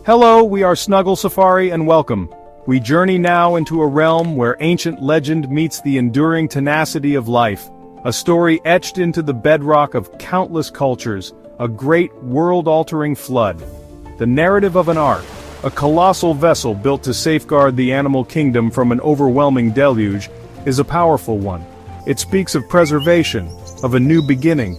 Hello, we are Snuggle Safari and welcome. We journey now into a realm where ancient legend meets the enduring tenacity of life. A story etched into the bedrock of countless cultures, a great world-altering flood. The narrative of an ark, a colossal vessel built to safeguard the animal kingdom from an overwhelming deluge, is a powerful one. It speaks of preservation, of a new beginning.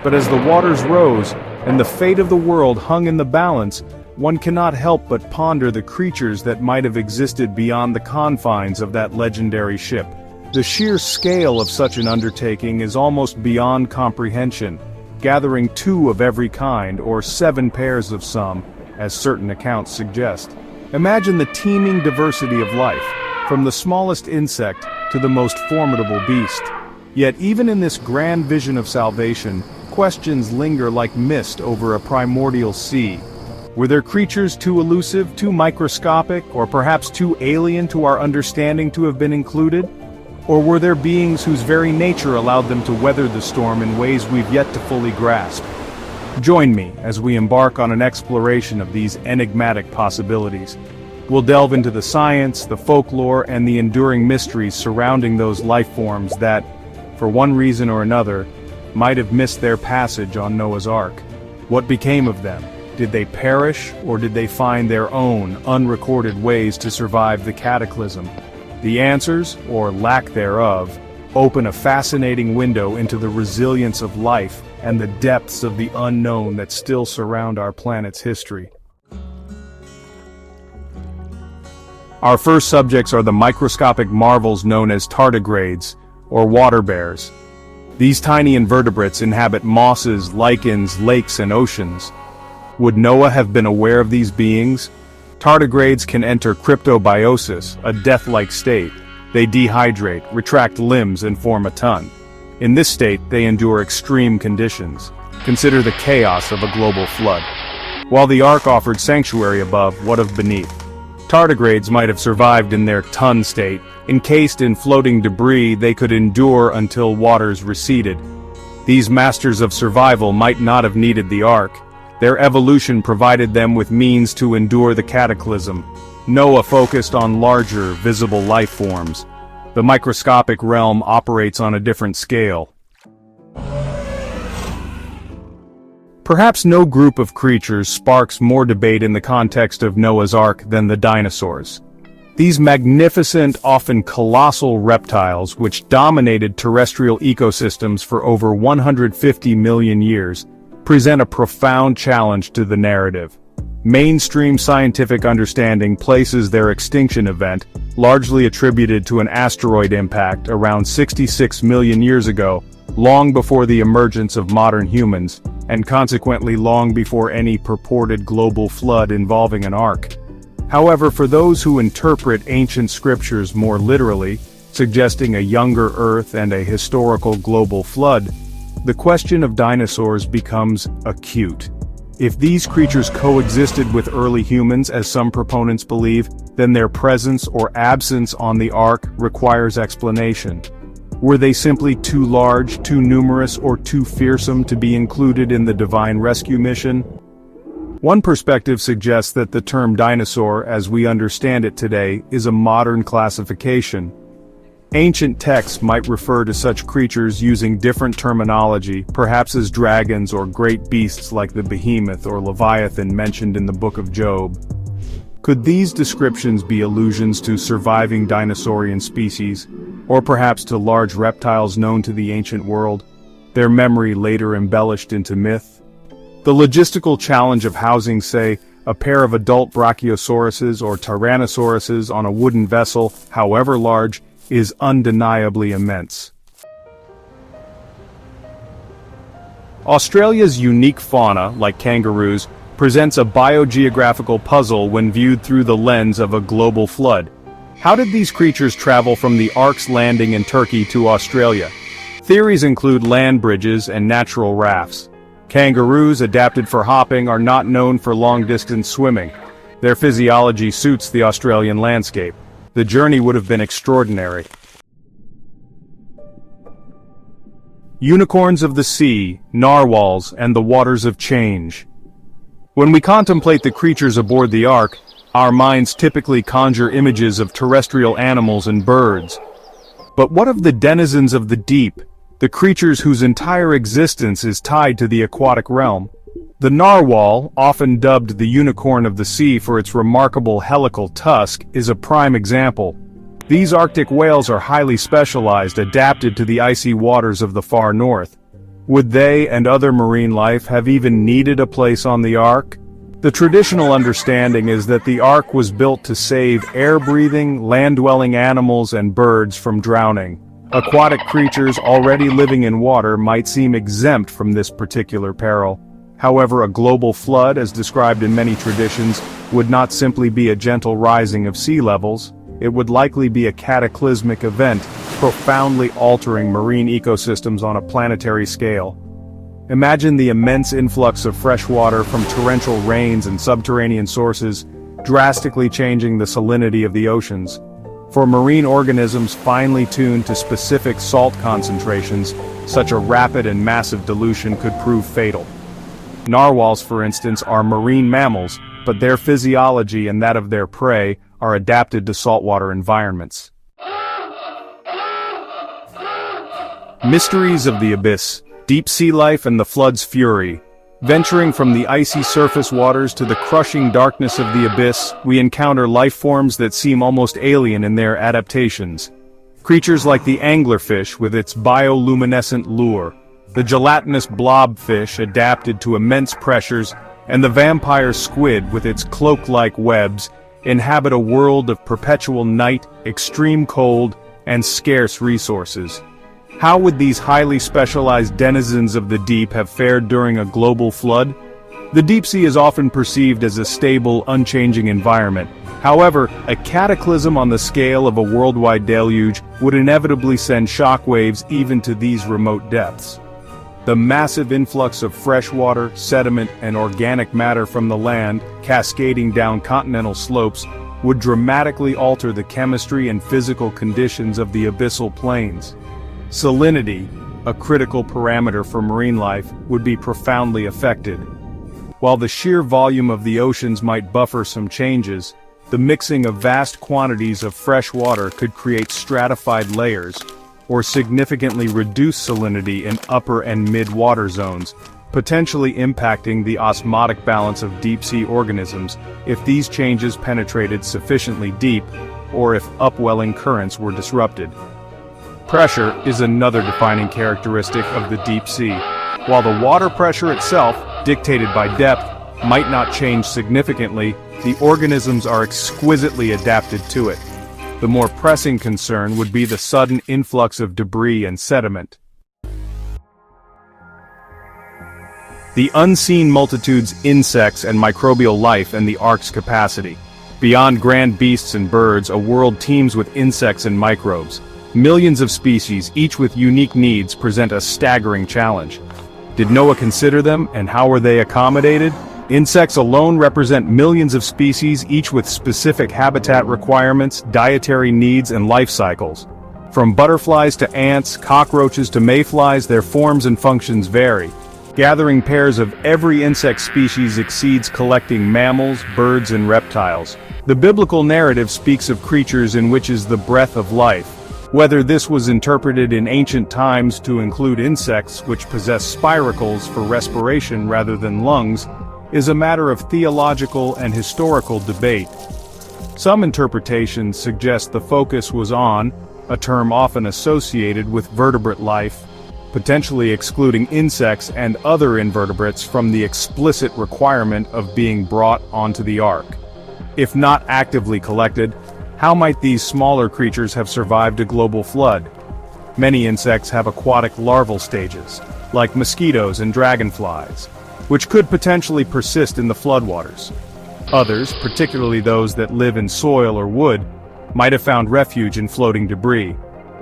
But as the waters rose, and the fate of the world hung in the balance, one cannot help but ponder the creatures that might have existed beyond the confines of that legendary ship. The sheer scale of such an undertaking is almost beyond comprehension, gathering 2 of every kind, or 7 pairs of some, as certain accounts suggest. Imagine the teeming diversity of life, from the smallest insect to the most formidable beast. Yet even in this grand vision of salvation, questions linger like mist over a primordial sea. Were there creatures too elusive, too microscopic, or perhaps too alien to our understanding to have been included? Or were there beings whose very nature allowed them to weather the storm in ways we've yet to fully grasp? Join me as we embark on an exploration of these enigmatic possibilities. We'll delve into the science, the folklore, and the enduring mysteries surrounding those life forms that, for one reason or another, might have missed their passage on Noah's Ark. What became of them? Did they perish, or did they find their own, unrecorded ways to survive the cataclysm? The answers, or lack thereof, open a fascinating window into the resilience of life and the depths of the unknown that still surround our planet's history. Our first subjects are the microscopic marvels known as tardigrades, or water bears. These tiny invertebrates inhabit mosses, lichens, lakes, and oceans. Would Noah have been aware of these beings? Tardigrades can enter cryptobiosis, a death-like state. They dehydrate, retract limbs, and form a ton. In this state, they endure extreme conditions. Consider the chaos of a global flood. While the ark offered sanctuary above, what of beneath? Tardigrades might have survived in their ton state. Encased in floating debris, they could endure until waters receded. These masters of survival might not have needed the ark. Their evolution provided them with means to endure the cataclysm. Noah focused on larger, visible life forms. The microscopic realm operates on a different scale. Perhaps no group of creatures sparks more debate in the context of Noah's Ark than the dinosaurs. These magnificent, often colossal reptiles, which dominated terrestrial ecosystems for over 150 million years, present a profound challenge to the narrative. Mainstream scientific understanding places their extinction event, largely attributed to an asteroid impact around 66 million years ago, long before the emergence of modern humans, and consequently long before any purported global flood involving an ark. However, for those who interpret ancient scriptures more literally, suggesting a younger Earth and a historical global flood, the question of dinosaurs becomes acute. If these creatures coexisted with early humans, as some proponents believe, then their presence or absence on the ark requires explanation. Were they simply too large, too numerous, or too fearsome to be included in the divine rescue mission? One perspective suggests that the term dinosaur, as we understand it today, is a modern classification. Ancient texts might refer to such creatures using different terminology, perhaps as dragons or great beasts like the behemoth or leviathan mentioned in the Book of Job. Could these descriptions be allusions to surviving dinosaurian species, or perhaps to large reptiles known to the ancient world, their memory later embellished into myth? The logistical challenge of housing, say, a pair of adult brachiosauruses or tyrannosauruses on a wooden vessel, however large, is undeniably immense. Australia's unique fauna, like kangaroos, presents a biogeographical puzzle when viewed through the lens of a global flood. How did these creatures travel from the ark's landing in Turkey to Australia? Theories include land bridges and natural rafts. Kangaroos, adapted for hopping, are not known for long-distance swimming. Their physiology suits the Australian landscape. The journey would have been extraordinary. Unicorns of the sea, narwhals, and the waters of change. When we contemplate the creatures aboard the Ark, our minds typically conjure images of terrestrial animals and birds. But what of the denizens of the deep, the creatures whose entire existence is tied to the aquatic realm? The narwhal, often dubbed the unicorn of the sea for its remarkable helical tusk, is a prime example. These Arctic whales are highly specialized, adapted to the icy waters of the far north. Would they and other marine life have even needed a place on the Ark? The traditional understanding is that the Ark was built to save air-breathing, land-dwelling animals and birds from drowning. Aquatic creatures already living in water might seem exempt from this particular peril. However, a global flood, as described in many traditions, would not simply be a gentle rising of sea levels. It would likely be a cataclysmic event, profoundly altering marine ecosystems on a planetary scale. Imagine the immense influx of fresh water from torrential rains and subterranean sources, drastically changing the salinity of the oceans. For marine organisms finely tuned to specific salt concentrations, such a rapid and massive dilution could prove fatal. Narwhals, for instance, are marine mammals, but their physiology and that of their prey are adapted to saltwater environments. Mysteries of the abyss, deep sea life and the flood's fury. Venturing from the icy surface waters to the crushing darkness of the abyss, we encounter life forms that seem almost alien in their adaptations. Creatures like the anglerfish with its bioluminescent lure, the gelatinous blobfish adapted to immense pressures, and the vampire squid with its cloak-like webs inhabit a world of perpetual night, extreme cold, and scarce resources. How would these highly specialized denizens of the deep have fared during a global flood? The deep sea is often perceived as a stable, unchanging environment. However, a cataclysm on the scale of a worldwide deluge would inevitably send shockwaves even to these remote depths. The massive influx of fresh water, sediment, and organic matter from the land, cascading down continental slopes, would dramatically alter the chemistry and physical conditions of the abyssal plains. Salinity, a critical parameter for marine life, would be profoundly affected. While the sheer volume of the oceans might buffer some changes, the mixing of vast quantities of fresh water could create stratified layers, or significantly reduce salinity in upper and mid-water zones, potentially impacting the osmotic balance of deep-sea organisms if these changes penetrated sufficiently deep, or if upwelling currents were disrupted. Pressure is another defining characteristic of the deep sea. While the water pressure itself, dictated by depth, might not change significantly, the organisms are exquisitely adapted to it. The more pressing concern would be the sudden influx of debris and sediment. The unseen multitudes, insects and microbial life and the Ark's capacity. Beyond grand beasts and birds, a world teems with insects and microbes. Millions of species, each with unique needs, present a staggering challenge. Did Noah consider them, and how were they accommodated? Insects alone represent millions of species, each with specific habitat requirements, dietary needs, and life cycles. From butterflies to ants, cockroaches to mayflies, their forms and functions vary. Gathering pairs of every insect species exceeds collecting mammals, birds, and reptiles. The biblical narrative speaks of creatures in which is the breath of life. Whether this was interpreted in ancient times to include insects which possess spiracles for respiration rather than lungs, is a matter of theological and historical debate. Some interpretations suggest the focus was on, a term often associated with vertebrate life, potentially excluding insects and other invertebrates from the explicit requirement of being brought onto the Ark. If not actively collected, how might these smaller creatures have survived a global flood? Many insects have aquatic larval stages, like mosquitoes and dragonflies, which could potentially persist in the floodwaters. Others, particularly those that live in soil or wood, might have found refuge in floating debris.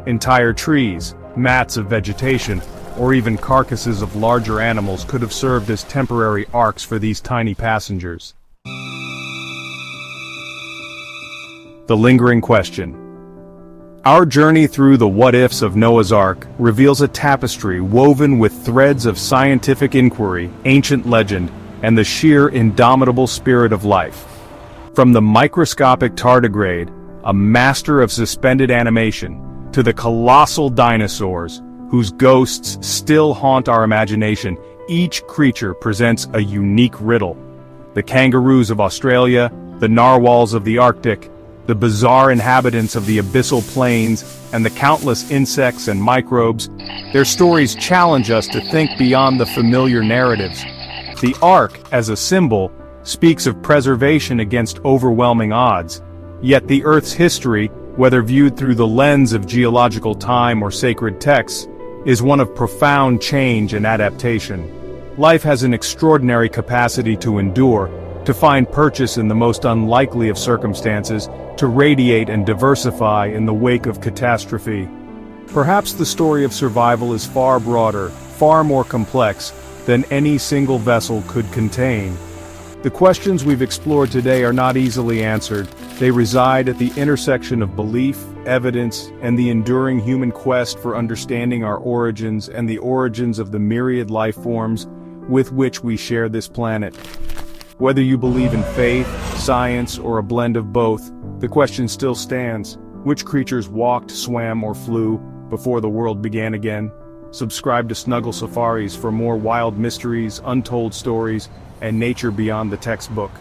Entire trees, mats of vegetation, or even carcasses of larger animals could have served as temporary arks for these tiny passengers. The lingering question. Our journey through the what-ifs of Noah's Ark reveals a tapestry woven with threads of scientific inquiry, ancient legend, and the sheer indomitable spirit of life. From the microscopic tardigrade, a master of suspended animation, to the colossal dinosaurs, whose ghosts still haunt our imagination, each creature presents a unique riddle. The kangaroos of Australia, the narwhals of the Arctic, the bizarre inhabitants of the abyssal plains, and the countless insects and microbes, their stories challenge us to think beyond the familiar narratives. The ark, as a symbol, speaks of preservation against overwhelming odds, yet the Earth's history, whether viewed through the lens of geological time or sacred texts, is one of profound change and adaptation. Life has an extraordinary capacity to endure, to find purchase in the most unlikely of circumstances, to radiate and diversify in the wake of catastrophe. Perhaps the story of survival is far broader, far more complex, than any single vessel could contain. The questions we've explored today are not easily answered. They reside at the intersection of belief, evidence, and the enduring human quest for understanding our origins and the origins of the myriad life forms with which we share this planet. Whether you believe in faith, science, or a blend of both, the question still stands. Which creatures walked, swam, or flew before the world began again? Subscribe to Snuggle Safaris for more wild mysteries, untold stories, and nature beyond the textbook.